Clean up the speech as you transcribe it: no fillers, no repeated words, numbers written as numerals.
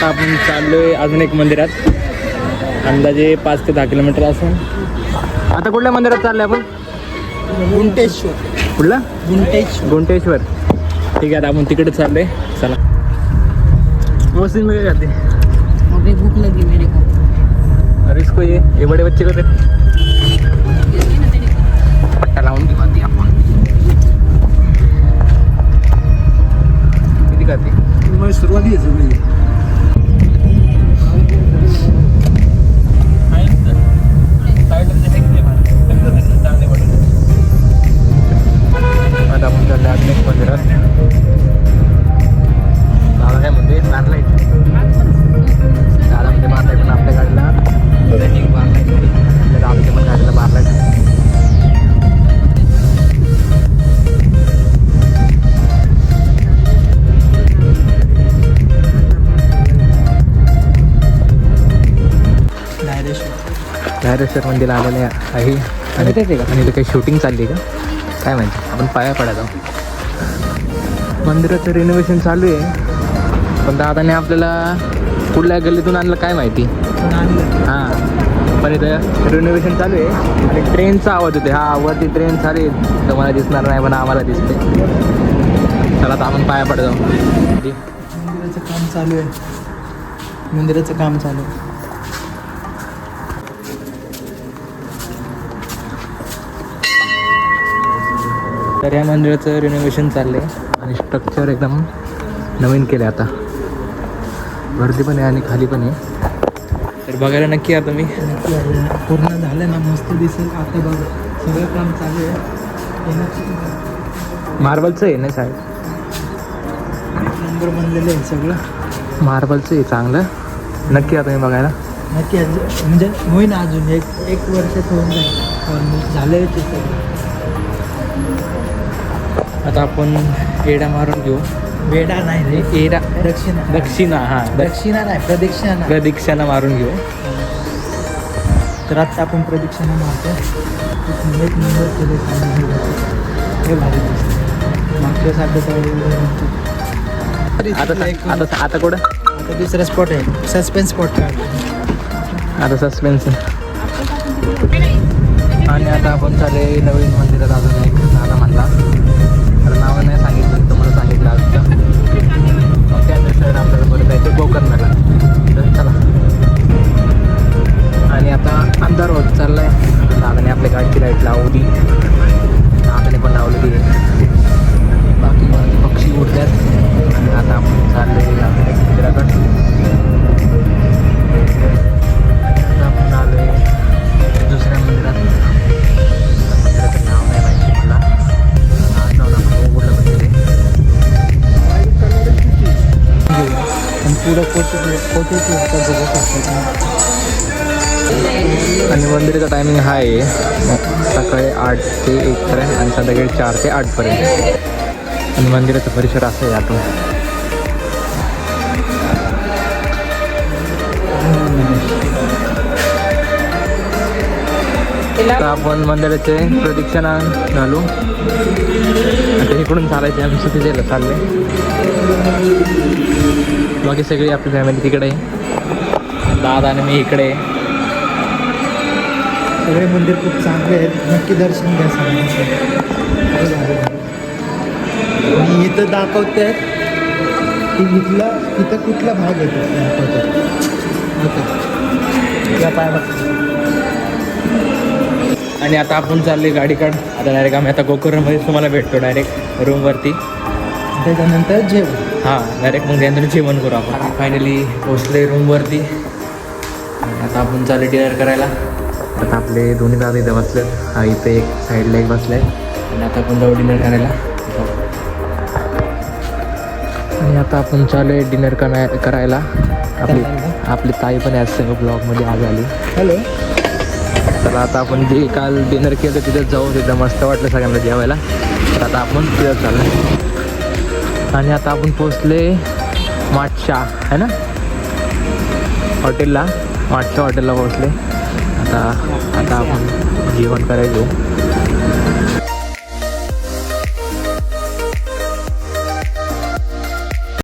आपण चाललोय अजून एक मंदिरात, अंदाजे 5 ते 10 किलोमीटर असेल. आता कुठल्या मंदिरात चाललोय आपण? गुंटेश्वर. कुठला? गुंटेश्वर. ठीक आहे, आता आपण तिकडे चाललोय. चला. मौसम में क्या करते? अभी भूख लगी मेरे को. अरे इसको ये बड़े बच्चे को दे. पट्टा लावून घेऊ आधी आपण. किती खाते? तुम्हाला सुरुवाती आहे सगळी. आता आपण चाललं अजून एक मंदिरात. दादा काय म्हणते? मारलाय दादा म्हणते मारलाय, पण आपल्या गाडीला रेटिंग मारलाय. आपल्या दादाच्या पण गाडीला मारलाय. धायरेश्वर मंदिर आलेलं आहे आणि इथं काही शूटिंग चालली आहे का काय माहिती. आपण पाया पडायला. मंदिराचं रिनोव्हेशन चालू आहे, पण दादाने आपल्याला कुठल्या गल्लीतून आणलं काय माहिती. हां, पण इथं रिनोव्हेशन चालू आहे आणि ट्रेनचा आवाज होते. हा, वरती ट्रेन चालू आहे. तुम्हाला दिसणार नाही पण आम्हाला दिसते. चला आता आपण पाया पडत जाऊ. मंदिराचं काम चालू आहे. मंदिराचं काम चालू आहे. तर या मंदिराचं रिनोव्हेशन चाललं आहे आणि स्ट्रक्चर एकदम नवीन केलं आहे. आता वरती पण आहे आणि खाली पण आहे. तर बघायला नक्की या तुम्ही. पूर्ण झालं ना, मस्त दिसेल. आता बघ, सगळं काम चालू आहे. मार्बलचं आहे ना साहेब? नंबर बनलेलं आहे सगळं. मार्बलचं आहे चांगलं. नक्की या तुम्ही बघायला. नक्की म्हणजे होईन अजून एक वर्षात होऊन जाईल. ऑलमोस्ट झालं ते सगळं. आता आपण एडा मारून घेऊ. वेडा नाही रे, एडा दक्षिणा. दक्षिणा. हां, दक्षिणा नाही, प्रदक्षिणा. प्रदक्षिणा मारून घेऊ. तर आता आपण प्रदक्षिणा मारतो. एक नंबर केले. हे भारी दिसतं. मागच्या साध्या आता आता कुठं? आता दुसरा स्पॉट आहे, सस्पेन्स स्पॉट. आता सस्पेन्स. आणि आता आपण चाले नवीन मंदिरात. अजून एक दादा म्हणला, तर नावं नाही सांगितलं, तुम्हाला सांगितलं असतं. मग त्यानुसार आपल्याला परत जायचं गोकर्णाला. तर चला. आणि आता अंधार होत चालला आहे. दादाने आपल्या गाडीची लाईट लावली, दादाने पण लावलेली आहे. बाकी पक्षी उडतात. आणि आता आपण चालले आपल्या मंदिराकडे. आता आपण आलो आहे दुसऱ्या मंदिरात. मंदिराचं नाव नाही माहिती मला. नाव आपण उघडलं म्हणजे पण पुढं कोटे बघू शकतो. आणि मंदिराचा टायमिंग हा आहे सकाळी 8 ते 1 पर्यंत आणि संध्याकाळी 4 ते 8 पर्यंत. आणि मंदिराचा परिसर असं आहे. आतून आता आपण मंदिराचे प्रदक्षिणा घालू. आता इकडून चालायचे. आम्ही सुट्टीला चालले. बाकी सगळी आपली फॅमिली तिकडे आहे. दादा आणि मी इकडे आहे. सगळे मंदिर खूप चांगले आहेत. नक्की दर्शन घ्या सगळ्यांचं. आणि इथं दाखवत आहेत की इथं कुठला भाग येतो दाखवतात. या पाय. आणि आता आपण चालले गाडीकडं. आता डायरेक्ट आम्ही आता गोकर्णमध्ये तुम्हाला भेटतो डायरेक्ट रूमवरती. त्याच्यानंतर जेवण. हां, डायरेक्ट मग त्यानंतर जेवण करू आपण. फायनली पोचले रूमवरती. आता आपण चालले डिनर करायला. आता आपले दोन्ही दादा इथं बसलेत. हा इथे एक साईडला एक बसले. आणि आता आपण जाऊ डिनर करायला. आणि आता आपण चालू डिनर करायला. आपली ताई पण याच सगळं ब्लॉगमध्ये आज आली. हॅलो. तर आता आपण जे काल डिनर केलं तिथं जाऊ. तिथं मस्त वाटलं सगळ्यांना जेवायला. तर आता आपण तिथं चाललो. आणि आता आपण पोचले माटशा आहे ना हॉटेलला. माटशा हॉटेलला पोचले. आता आपण जेवण करायला जाऊ.